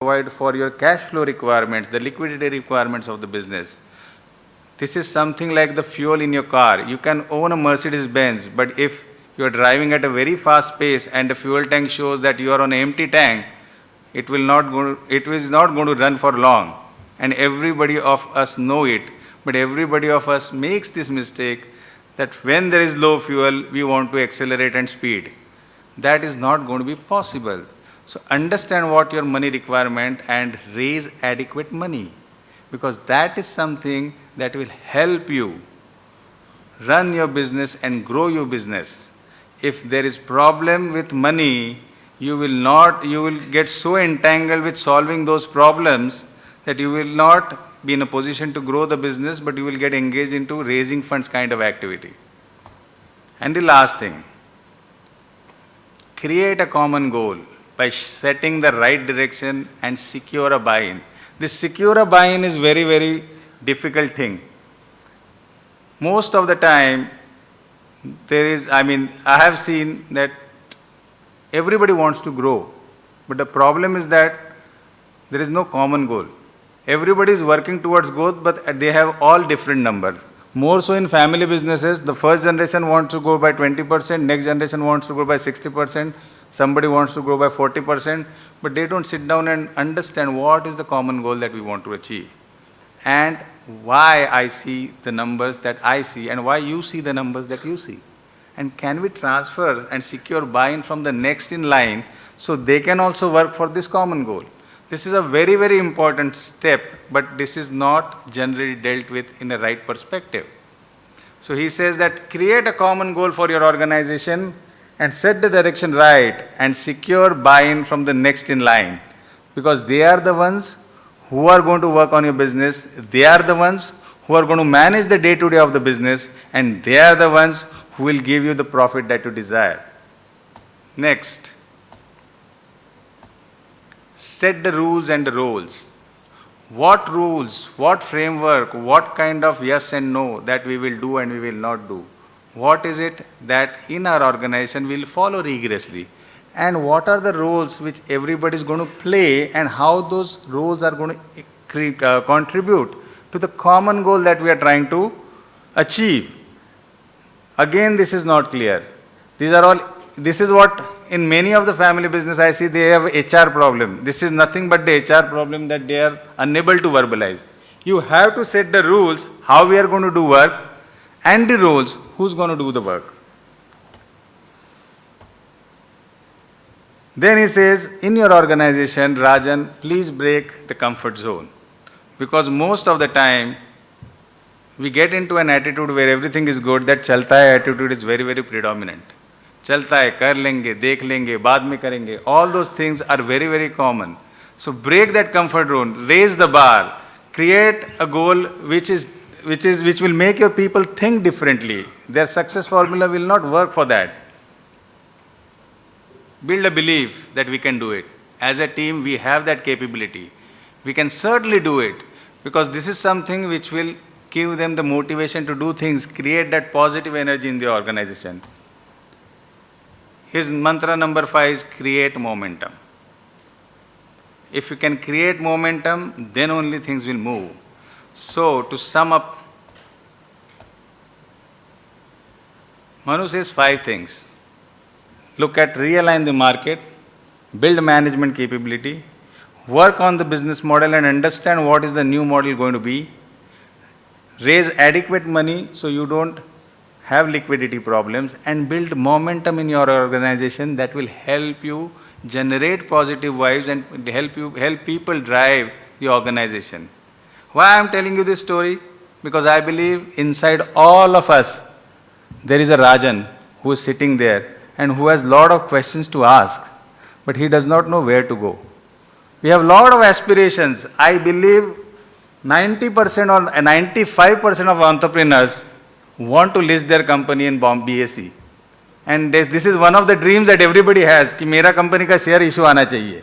provide for your cash flow requirements, the liquidity requirements of the business. This is something like the fuel in your car. You can own a Mercedes Benz, but if you are driving at a very fast pace and the fuel tank shows that you are on an empty tank, it is not going to run for long. And everybody of us know it, but everybody of us makes this mistake that when there is low fuel, we want to accelerate and speed. That is not going to be possible. So understand what your money requirement and raise adequate money, because that is something that will help you run your business and grow your business. If there is problem with money, you will get so entangled with solving those problems that you will not be in a position to grow the business, but you will get engaged into raising funds kind of activity. And the last thing, create a common goal by setting the right direction and secure a buy-in. This secure a buy-in is very, very difficult thing. Most of the time, I have seen that everybody wants to grow, but the problem is that there is no common goal. Everybody is working towards growth, but they have all different numbers. More so in family businesses, the first generation wants to grow by 20%, next generation wants to grow by 60%, somebody wants to grow by 40%, but they don't sit down and understand what is the common goal that we want to achieve. And why I see the numbers that I see and why you see the numbers that you see. And can we transfer and secure buy-in from the next in line so they can also work for this common goal? This is a very, very important step, but this is not generally dealt with in a right perspective. So he says that create a common goal for your organization and set the direction right and secure buy-in from the next in line, because they are the ones who are going to work on your business, they are the ones who are going to manage the day-to-day of the business, and they are the ones who will give you the profit that you desire. Next, set the rules and the roles. What rules, what framework, what kind of yes and no that we will do and we will not do? What is it that in our organization we will follow rigorously? And what are the roles which everybody is going to play and how those roles are going to contribute to the common goal that we are trying to achieve? Again, this is not clear. This is what in many of the family business I see they have HR problem. This is nothing but the HR problem that they are unable to verbalize. You have to set the rules, how we are going to do work, and the roles, who's going to do the work. Then he says, in your organization, Rajan, please break the comfort zone. Because most of the time, we get into an attitude where everything is good, that chalta hai attitude is very, very predominant. Chalta hai, kar lenge, dekh lenge, baad mein karenge. All those things are very, very common. So break that comfort zone, raise the bar, create a goal which will make your people think differently. Their success formula will not work for that. Build a belief that we can do it. As a team, we have that capability. We can certainly do it, because this is something which will give them the motivation to do things, create that positive energy in the organization. His mantra number 5 is create momentum. If you can create momentum, then only things will move. So, to sum up, Manu says 5 things. Look at realign the market, build management capability, work on the business model and understand what is the new model going to be, raise adequate money so you don't have liquidity problems, and build momentum in your organization that will help you generate positive vibes and help people drive the organization. Why I am telling you this story? Because I believe inside all of us there is a Rajan who is sitting there and who has a lot of questions to ask, but he does not know where to go. We have a lot of aspirations. I believe 90% or 95% of entrepreneurs want to list their company in BSE. And this is one of the dreams that everybody has, कि मेरा company का share issue आना चाहिए.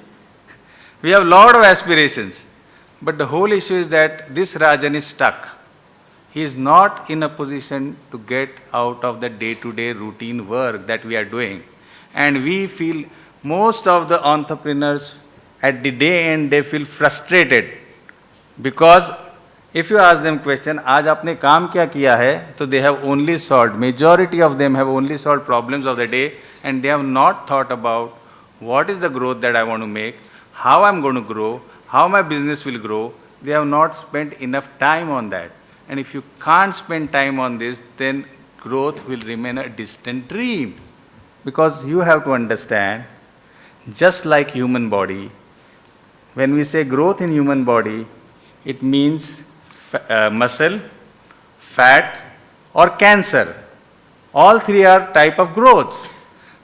We have a lot of aspirations, but the whole issue is that this Rajan is stuck. He is not in a position to get out of the day-to-day routine work that we are doing. And we feel most of the entrepreneurs at the day end they feel frustrated because if you ask them question, आज आपने काम क्या किया है, तो they have only solved, majority of them have only solved problems of the day and they have not thought about what is the growth that I want to make, how I'm going to grow, how my business will grow. They have not spent enough time on that. And if you can't spend time on this, then growth will remain a distant dream. Because you have to understand, just like human body, when we say growth in human body, it means muscle, fat, or cancer. All three are type of growths.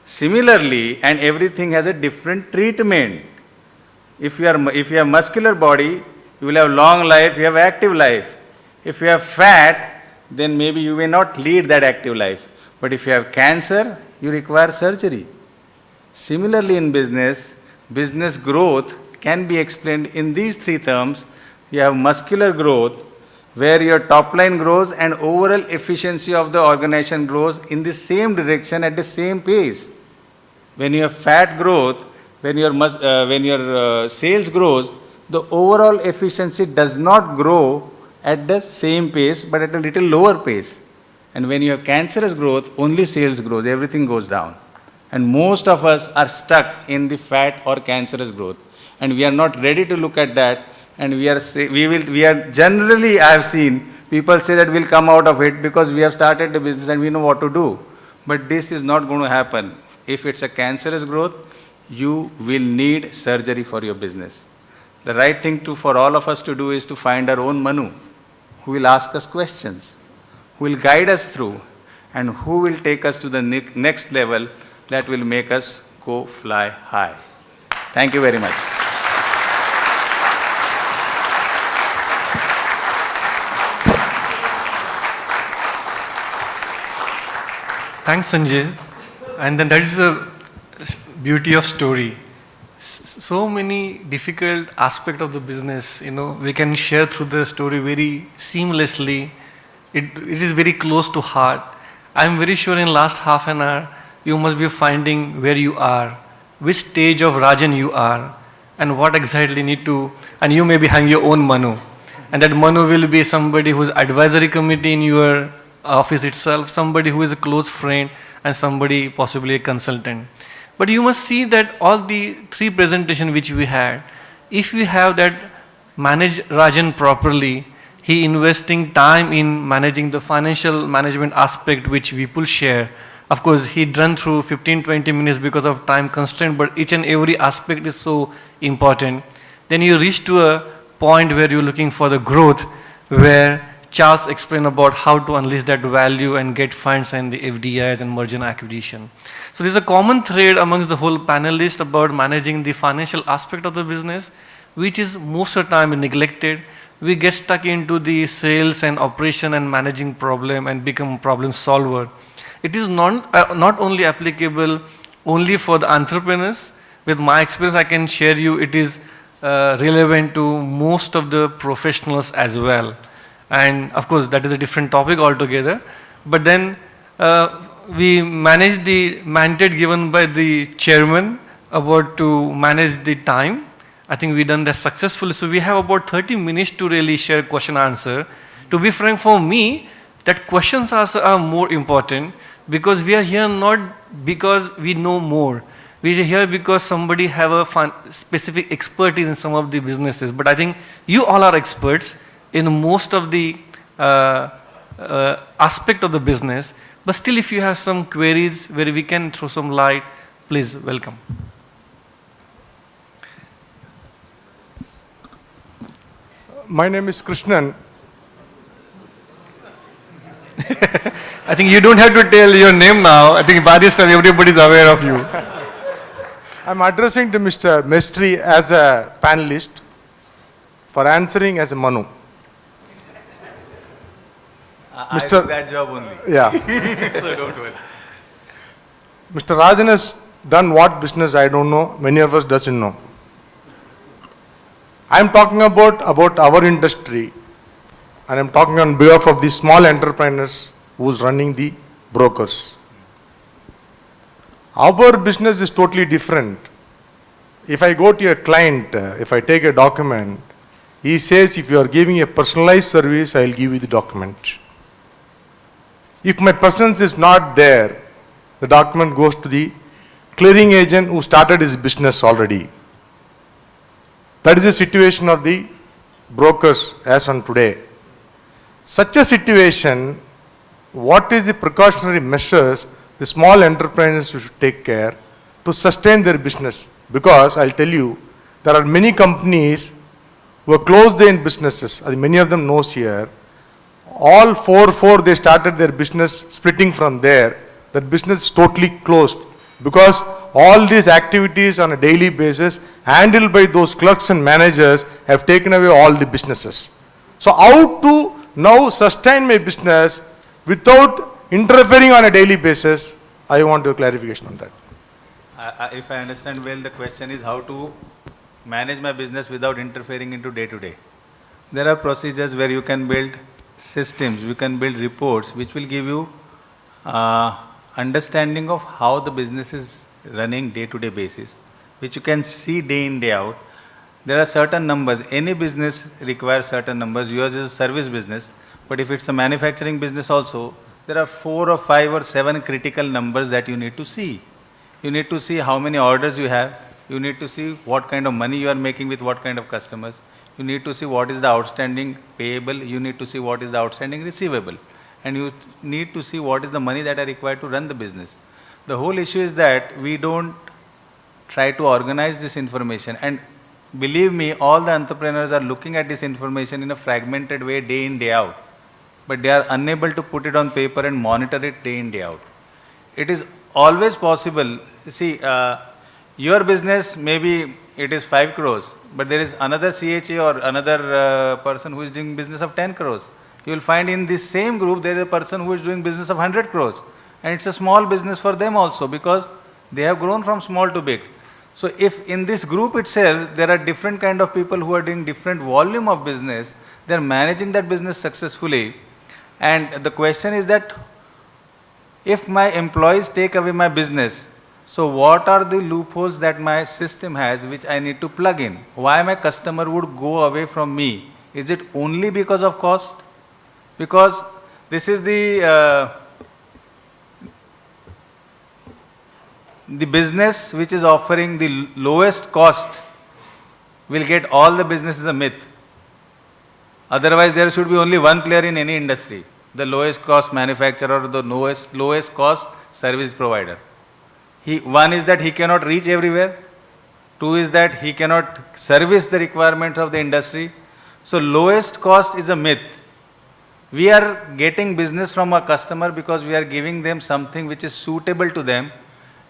Similarly, and everything has a different treatment. If you have muscular body, you will have long life, you have active life. If you have fat, then maybe you may not lead that active life. But if you have cancer, you require surgery. Similarly in business, business growth can be explained in these three terms. You have muscular growth, where your top line grows and overall efficiency of the organization grows in the same direction at the same pace. When you have fat growth, when your sales grows, the overall efficiency does not grow at the same pace, but at a little lower pace. And when you have cancerous growth, only sales grows, everything goes down. And most of us are stuck in the fat or cancerous growth. And we are not ready to look at that. And we are generally, I have seen people say that we'll come out of it because we have started the business and we know what to do. But this is not going to happen. If it's a cancerous growth, you will need surgery for your business. The right thing for all of us to do is to find our own Manu, who will ask us questions, who will guide us through, and who will take us to the next level that will make us go fly high. Thank you very much. Thanks, Sanjay. And then that is the beauty of story. So many difficult aspects of the business, we can share through the story very seamlessly. It is very close to heart. I'm very sure in last half an hour, you must be finding where you are, which stage of Rajan you are, and what exactly need to, and you may be having your own Manu. And that Manu will be somebody who's advisory committee in your office itself, somebody who is a close friend, and somebody possibly a consultant. But you must see that all the three presentations which we had, if we have that manage Rajan properly, he investing time in managing the financial management aspect which people share. Of course, he run through 15-20 minutes because of time constraint, but each and every aspect is so important. Then you reach to a point where you're looking for the growth, where Charles explained about how to unleash that value and get funds and the FDIs and merger and acquisition. So there's a common thread amongst the whole panelists about managing the financial aspect of the business, which is most of the time neglected. We get stuck into the sales and operation and managing problem and become problem solver. It is not only applicable only for the entrepreneurs. With my experience, I can share you it is relevant to most of the professionals as well. And of course, that is a different topic altogether. But then we manage the mandate given by the chairman about to manage the time. I think we done that successfully. So we have about 30 minutes to really share question answer. To be frank, for me, that questions answer are more important because we are here not because we know more. We are here because somebody have a specific expertise in some of the businesses. But I think you all are experts in most of the aspect of the business. But still, if you have some queries where we can throw some light, please welcome. My name is Krishnan. I think you don't have to tell your name now. I think by this time everybody is aware of you. I'm addressing to Mr. Mestri as a panelist for answering as a Manu. I do that job only. Yeah. So don't worry. Mr. Rajan has done what business I don't know, many of us doesn't know. I'm talking about our industry, and I'm talking on behalf of the small entrepreneurs who's running the brokers. Our business is totally different. if I go to a client, if I take a document, he says if you are giving a personalized service, I will give you the document. If my presence is not there, the document goes to the clearing agent who started his business already. That is the situation of the brokers as on today. Such a situation, what is the precautionary measures the small entrepreneurs should take care to sustain their business? Because I'll tell you, there are many companies who have closed their businesses. Many of them knows here. All four, they started their business splitting from there. That business is totally closed because all these activities on a daily basis handled by those clerks and managers have taken away all the businesses. So how to now sustain my business without interfering on a daily basis? I want a clarification on that. If I understand well, the question is how to manage my business without interfering into day-to-day. There are procedures where you can build systems, you can build reports which will give you understanding of how the business is running day-to-day basis, which you can see day in, day out. There are certain numbers. Any business requires certain numbers. Yours is a service business, but if it's a manufacturing business also, there are 4 or 5 or 7 critical numbers that you need to see. You need to see how many orders you have. You need to see what kind of money you are making with what kind of customers. You need to see what is the outstanding payable. You need to see what is the outstanding receivable. And you need to see what is the money that are required to run the business. The whole issue is that we don't try to organize this information. And believe me, all the entrepreneurs are looking at this information in a fragmented way day in, day out. But they are unable to put it on paper and monitor it day in, day out. It is always possible. See, your business, maybe it is 5 crores, but there is another CHA or another person who is doing business of 10 crores. You will find in this same group, there is a person who is doing business of 100 crores. And it's a small business for them also because they have grown from small to big. So if in this group itself, there are different kind of people who are doing different volume of business, they are managing that business successfully. And the question is that if my employees take away my business, so what are the loopholes that my system has which I need to plug in? Why my customer would go away from me? Is it only because of cost? Because this is the business which is offering the lowest cost will get all the business is a myth. Otherwise, there should be only one player in any industry, the lowest cost manufacturer or the lowest cost service provider. One is that he cannot reach everywhere. 2 is that he cannot service the requirements of the industry. So lowest cost is a myth. We are getting business from a customer because we are giving them something which is suitable to them,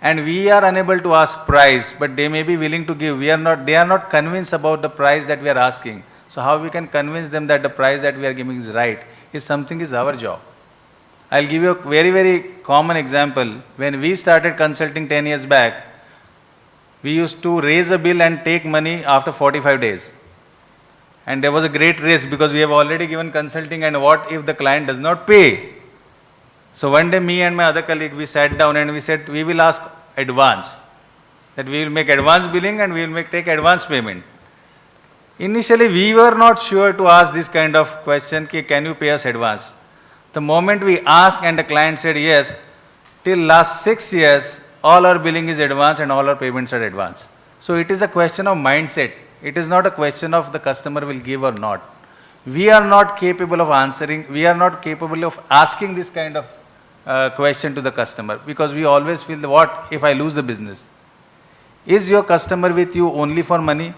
and we are unable to ask price, but they may be willing to give. They are not convinced about the price that we are asking. So how we can convince them that the price that we are giving is right is our job. I'll give you a very, very common example. When we started consulting 10 years back, we used to raise a bill and take money after 45 days. And there was a great risk because we have already given consulting, and what if the client does not pay? So one day me and my other colleague, we sat down and we said, we will ask advance. That we will make advance billing and we will take advance payment. Initially, we were not sure to ask this kind of question, can you pay us advance? The moment we asked and the client said yes, till last 6 years, all our billing is advance and all our payments are advance. So it is a question of mindset. It is not a question of the customer will give or not. We are not capable of answering, we are not capable of asking this kind of question to the customer because we always feel, what if I lose the business? Is your customer with you only for money?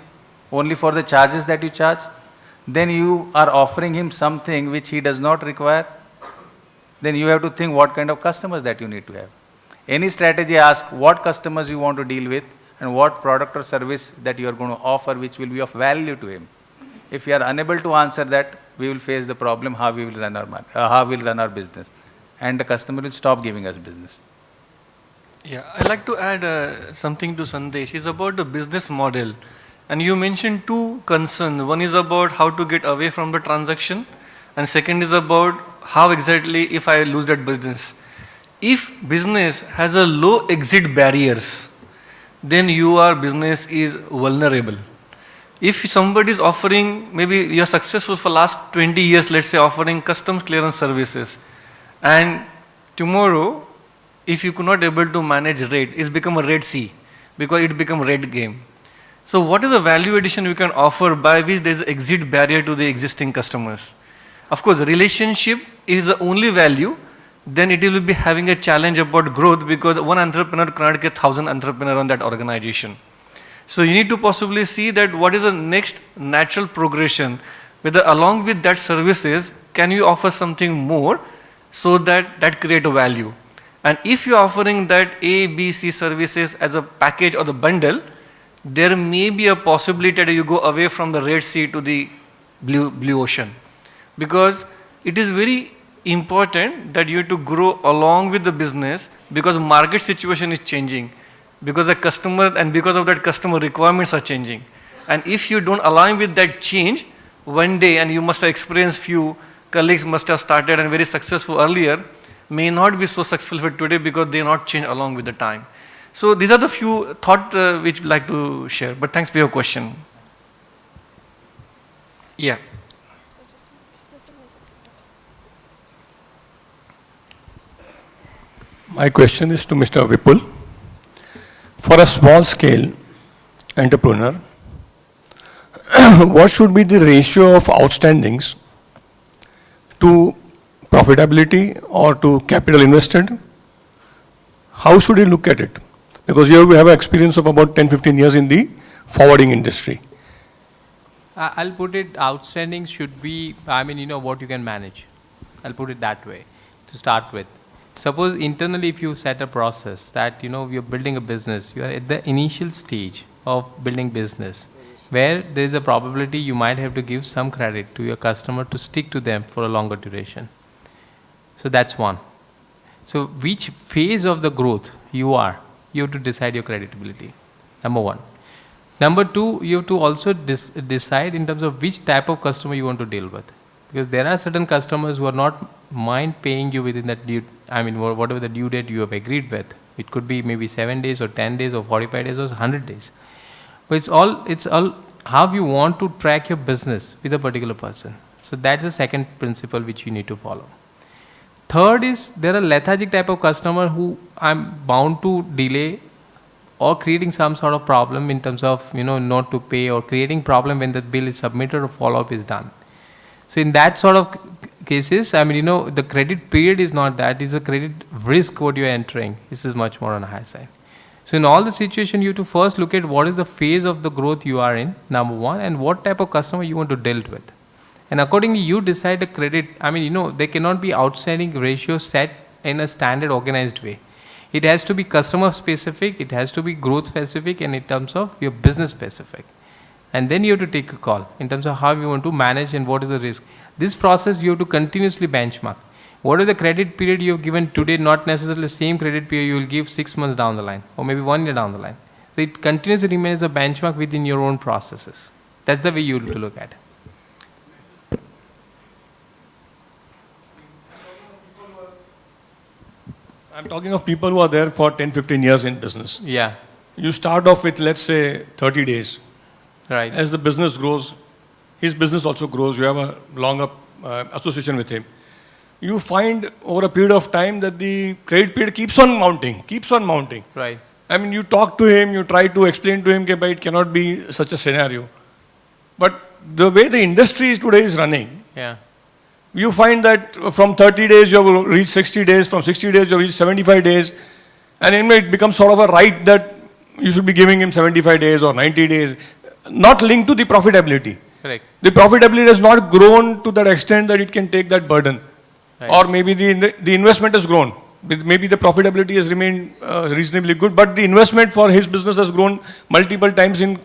Only for the charges that you charge? Then you are offering him something which he does not require. Then you have to think what kind of customers that you need to have. Any strategy asks what customers you want to deal with and what product or service that you are going to offer which will be of value to him. If we are unable to answer that, we will face the problem how we will run our business, and the customer will stop giving us business. Yeah, I'd like to add something to Sandesh. It's about the business model. And you mentioned 2 concerns. One is about how to get away from the transaction, and second is about how exactly if I lose that business. If business has a low exit barriers, then your business is vulnerable. If somebody is offering, maybe you are successful for last 20 years, let's say offering customs clearance services, and tomorrow, if you could not able to manage rate, it's become a red sea, because it become red game. So what is the value addition we can offer by which there is an exit barrier to the existing customers? Of course, relationship is the only value, then it will be having a challenge about growth, because one entrepreneur cannot get 1,000 entrepreneurs on that organization. So you need to possibly see that what is the next natural progression, whether along with that services, can you offer something more so that create a value. And if you are offering that A, B, C services as a package or the bundle, there may be a possibility that you go away from the Red Sea to the blue ocean. Because it is very important that you have to grow along with the business, because market situation is changing. Because the customer, and because of that customer requirements are changing. And if you don't align with that change, one day, and you must have experienced few colleagues must have started and very successful earlier, may not be so successful today because they not change along with the time. So these are the few thoughts which I'd like to share. But thanks for your question. Yeah. My question is to Mr. Vipul. For a small scale entrepreneur, what should be the ratio of outstandings to profitability or to capital invested? How should you look at it? Because you have experience of about 10-15 years in the forwarding industry. I'll put it, outstanding should be, what you can manage. I'll put it that way to start with. Suppose internally if you set a process that, you're building a business, you are at the initial stage of building business, where there is a probability you might have to give some credit to your customer to stick to them for a longer duration. So that's one. So which phase of the growth you have to decide your creditability, number one. Number two, you have to also decide in terms of which type of customer you want to deal with. Because there are certain customers who are not mind paying you within that whatever the due date you have agreed with. It could be maybe 7 days or 10 days or 45 days or 100 days. But it's all how you want to track your business with a particular person. So that's the second principle which you need to follow. Third is, there are lethargic type of customer who I'm bound to delay or creating some sort of problem in terms of, not to pay, or creating problem when the bill is submitted or follow-up is done. So in that sort of cases, the credit period is not that, it's a credit risk what you are entering. This is much more on the high side. So in all the situation, you have to first look at what is the phase of the growth you are in, number one, and what type of customer you want to deal with. And accordingly, you decide the credit. There cannot be outstanding ratio set in a standard organized way. It has to be customer specific, it has to be growth specific, and in terms of your business specific. And then you have to take a call in terms of how you want to manage and what is the risk. This process you have to continuously benchmark. What is the credit period you have given today, not necessarily the same credit period you will give 6 months down the line, or maybe 1 year down the line. So it continuously remains a benchmark within your own processes. That's the way you have to look at it. I'm talking of people who are there for 10-15 years in business. Yeah. You start off with, let's say, 30 days. Right. As the business grows, his business also grows. You have a longer association with him. You find over a period of time that the credit period keeps on mounting. Right. You talk to him, you try to explain to him that it cannot be such a scenario. But the way the industry today is running, Yeah. you find that from 30 days you have reached 60 days, from 60 days you have reached 75 days, and it becomes sort of a right that you should be giving him 75 days or 90 days, not linked to the profitability. Correct. The profitability has not grown to that extent that it can take that burden. Right. Or maybe the investment has grown. Maybe the profitability has remained reasonably good, but the investment for his business has grown multiple times in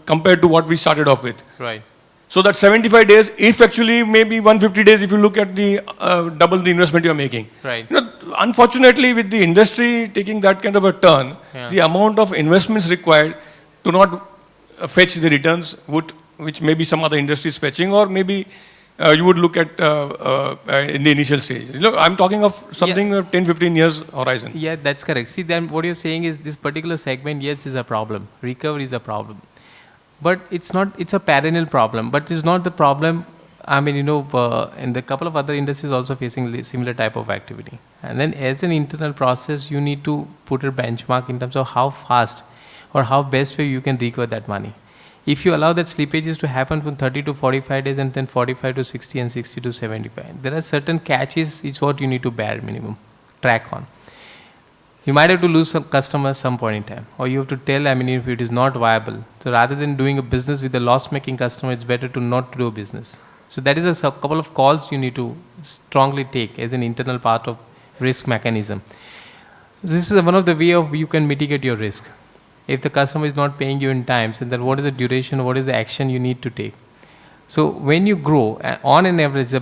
compared to what we started off with. Right. So that 75 days, if actually maybe 150 days, if you look at the double the investment you are making. Right. Unfortunately, with the industry taking that kind of a turn, the amount of investments required to not fetch the returns which maybe some other industry is fetching, or maybe you would look at in the initial stage? You know, I'm talking of something 10, 15 years horizon. Yeah, that's correct. See, then what you're saying is this particular segment, yes, is a problem. Recovery is a problem. But it's not, it's a perennial problem, but it's not the problem. I mean, in the couple of other industries also facing similar type of activity. And then as an internal process, you need to put a benchmark in terms of how fast or how best way you can recover that money. If you allow that slippages to happen from 30 to 45 days and then 45 to 60 and 60 to 75, there are certain catches, is what you need to bear minimum, track on. You might have to lose some customers some point in time, or you have to tell, I mean, if it is not viable. So rather than doing a business with a loss-making customer, it's better to not do a business. So that is a couple of calls you need to strongly take as an internal part of risk mechanism. This is one of the way of you can mitigate your risk. If the customer is not paying you in time, so then what is the duration, what is the action you need to take? So when you grow, on an average, the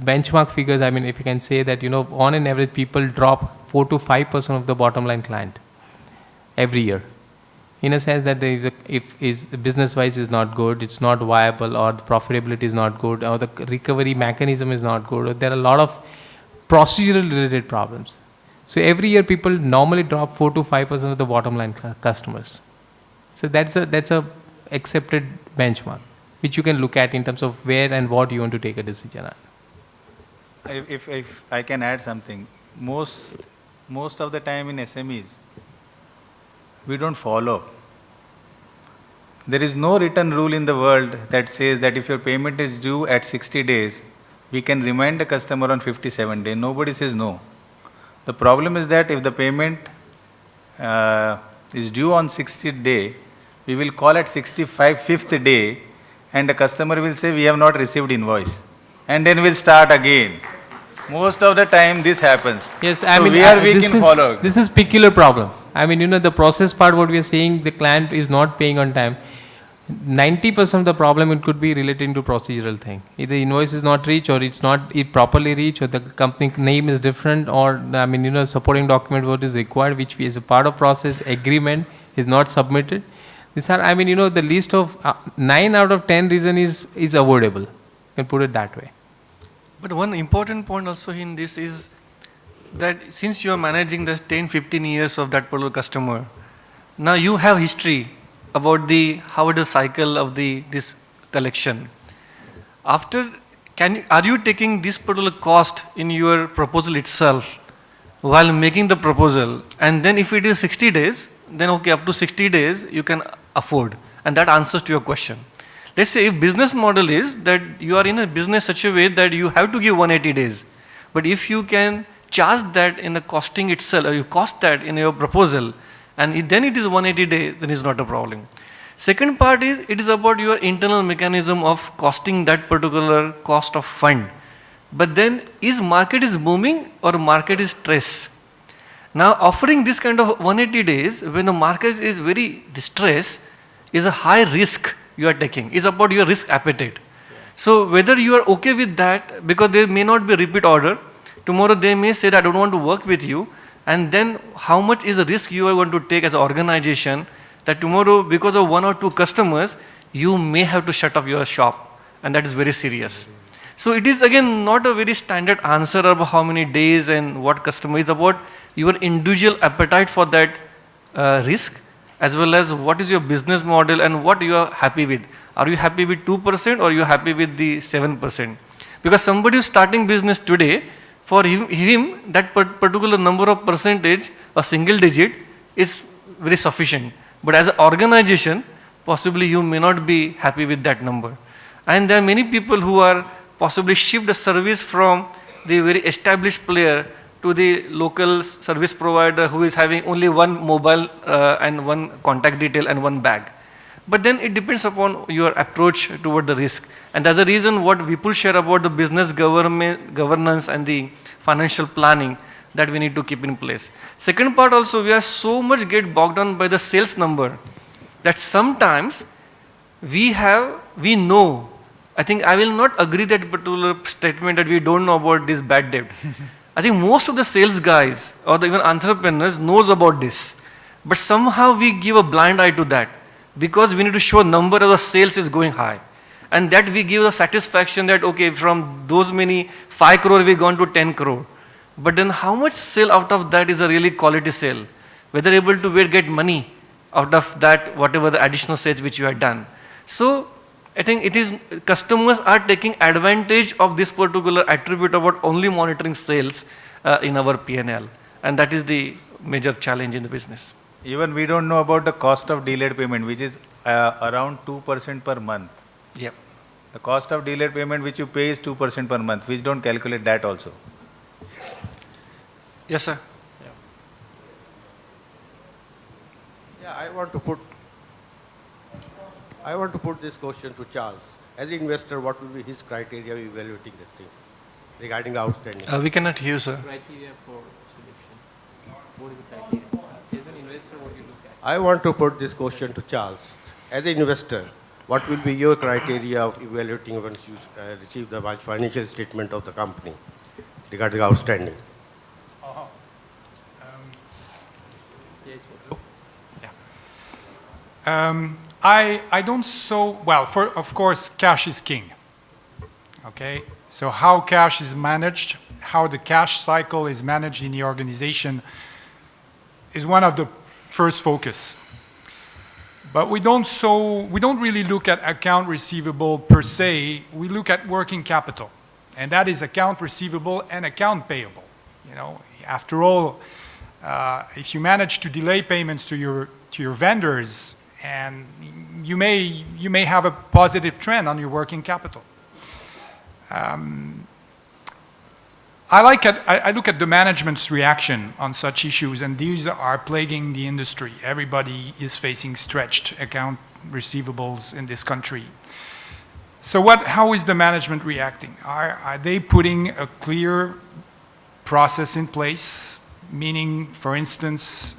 benchmark figures, I mean, if you can say that, on an average, people drop 4 to 5% of the bottom line client every year. In a sense that if the business-wise is not good, it's not viable, or the profitability is not good, or the recovery mechanism is not good, or there are a lot of procedural-related problems. So every year people normally drop 4 to 5% of the bottom line customers. So that's a accepted benchmark, which you can look at in terms of where and what you want to take a decision on. If I can add something, most of the time in SMEs, we don't follow. There is no written rule in the world that says that if your payment is due at 60 days, we can remind the customer on 57 days. Nobody says no. The problem is that if the payment is due on 60th day, we will call at 65th day, and the customer will say we have not received invoice, and then we'll start again. Most of the time this happens. Yes, so I mean, we are weak in follow. This is peculiar problem. I mean, the process part, what we are saying, the client is not paying on time. 90% of the problem, it could be relating to procedural thing. Either invoice is not reached, or it's not properly reached, or the company name is different, or I mean, supporting document what is required, which is a part of process agreement is not submitted. These are, I mean, the list of 9 out of 10 reason is avoidable. You can put it that way. But one important point also in this is that since you are managing the 10, 15 years of that particular customer, now you have history about how the cycle of this collection. After, are you taking this particular cost in your proposal itself while making the proposal? And then if it is 60 days, then okay, up to 60 days you can afford. And that answers to your question. Let's say if business model is that you are in a business such a way that you have to give 180 days. But if you can charge that in the costing itself, or you cost that in your proposal, and then it is 180 days, then it's not a problem. Second part is, it is about your internal mechanism of costing that particular cost of fund. But then, is market is booming or market is stress? Now, offering this kind of 180 days, when the market is very distressed, is a high risk you are taking. It's about your risk appetite. So, whether you are okay with that, because there may not be a repeat order, tomorrow they may say that I don't want to work with you, and then how much is the risk you are going to take as an organization that tomorrow, because of 1 or 2 customers, you may have to shut off your shop, and that is very serious. So it is again not a very standard answer of how many days and what customer. It's about your individual appetite for that risk, as well as what is your business model and what you are happy with. Are you happy with 2% or you are happy with the 7%? Because somebody who is starting business today, for him that particular number of percentage, a single digit, is very sufficient. But as an organization, possibly you may not be happy with that number. And there are many people who are possibly shift the service from the very established player to the local service provider who is having only one mobile and one contact detail and one bag. But then it depends upon your approach toward the risk. And that's the reason what Vipul share about the business governance and the financial planning that we need to keep in place. Second part also, we are so much get bogged down by the sales number that sometimes we know, I think I will not agree that particular statement that we don't know about this bad debt. I think most of the sales guys or even entrepreneurs knows about this. But somehow we give a blind eye to that because we need to show number of the sales is going high. And that we give the satisfaction that, okay, from those many 5 crore we gone to 10 crore. But then how much sale out of that is a really quality sale? Whether able to get money out of that, whatever the additional sales which you had done. So I think it is, customers are taking advantage of this particular attribute about only monitoring sales in our P&L. And that is the major challenge in the business. Even we don't know about the cost of delayed payment, which is around 2% per month. Yep. The cost of delayed payment which you pay is 2% per month, which don't calculate that also. Yes, sir. Yeah, I want to put this question to Charles. As an investor, what will be his criteria of evaluating this thing regarding the outstanding? We cannot hear, sir. Criteria for selection. What is the criteria? As an investor, what you look at? I want to put this question to Charles. As an investor, what will be your criteria of evaluating once you receive the financial statement of the company regarding outstanding? I don't of course, cash is king. Okay? So how cash is managed, how the cash cycle is managed in the organization is one of the first focus. But we don't really look at account receivable per se, we look at working capital. And that is account receivable and account payable. You know, after all, if you manage to delay payments to your vendors, and you may have a positive trend on your working capital. I look at the management's reaction on such issues, and these are plaguing the industry. Everybody is facing stretched account receivables in this country. So how is the management reacting? Are they putting a clear process in place? Meaning, for instance,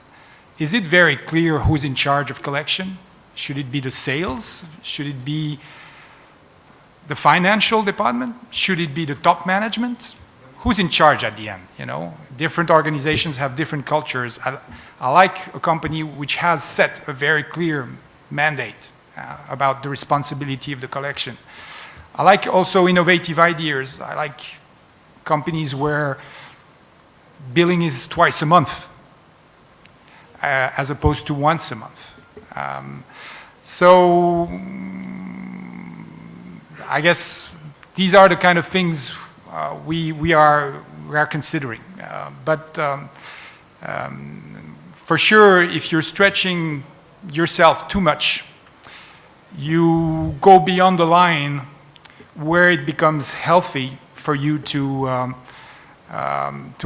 is it very clear who's in charge of collection? Should it be the sales? Should it be the financial department? Should it be the top management? Who's in charge at the end? You know, different organizations have different cultures. I like a company which has set a very clear mandate about the responsibility of the collection. I like also innovative ideas. I like companies where billing is twice a month. As opposed to once a month. So I guess these are the kind of things we are considering. But for sure, if you're stretching yourself too much, you go beyond the line where it becomes healthy for you to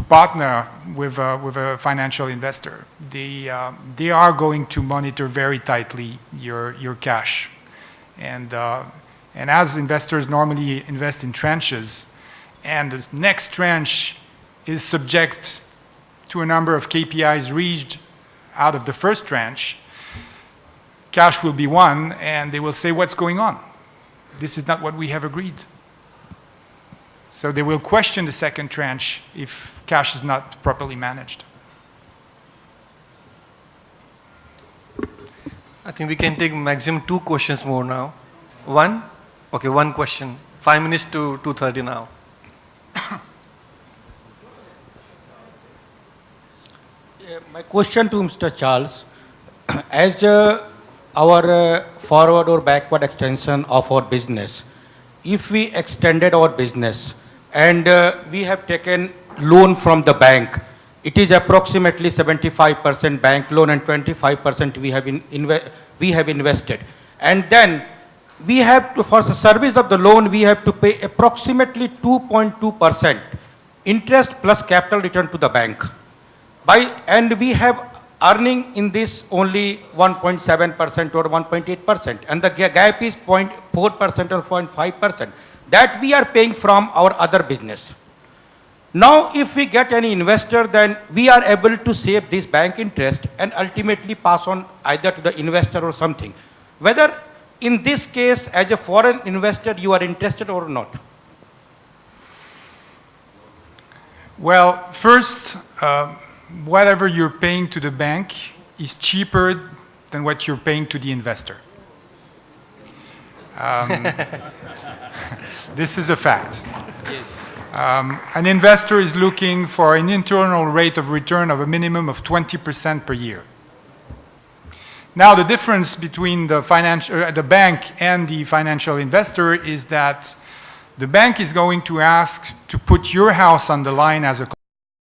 partner with a financial investor. They are going to monitor very tightly your cash, and as investors normally invest in tranches, and the next tranche is subject to a number of KPIs reached out of the first tranche, cash will be one, and they will say, what's going on? This is not what we have agreed. So they will question the second tranche if cash is not properly managed. I think we can take maximum 2 questions more now. One? Okay, 1 question. 5 minutes to 2:30 now. My question to Mr. Charles, as our forward or backward extension of our business, if we extended our business and we have taken loan from the bank, it is approximately 75% bank loan and 25% we have invested. And then we have to, for the service of the loan, we have to pay approximately 2.2% interest plus capital return to the bank. And we have earning in this only 1.7% or 1.8%, and the gap is 0.4% or 0.5% that we are paying from our other business. Now, if we get any investor, then we are able to save this bank interest and ultimately pass on either to the investor or something. Whether in this case, as a foreign investor, you are interested or not? Well, first, whatever you're paying to the bank is cheaper than what you're paying to the investor. This is a fact. Yes. An investor is looking for an internal rate of return of a minimum of 20% per year. Now, the difference between the bank and the financial investor is that the bank is going to ask to put your house on the line as a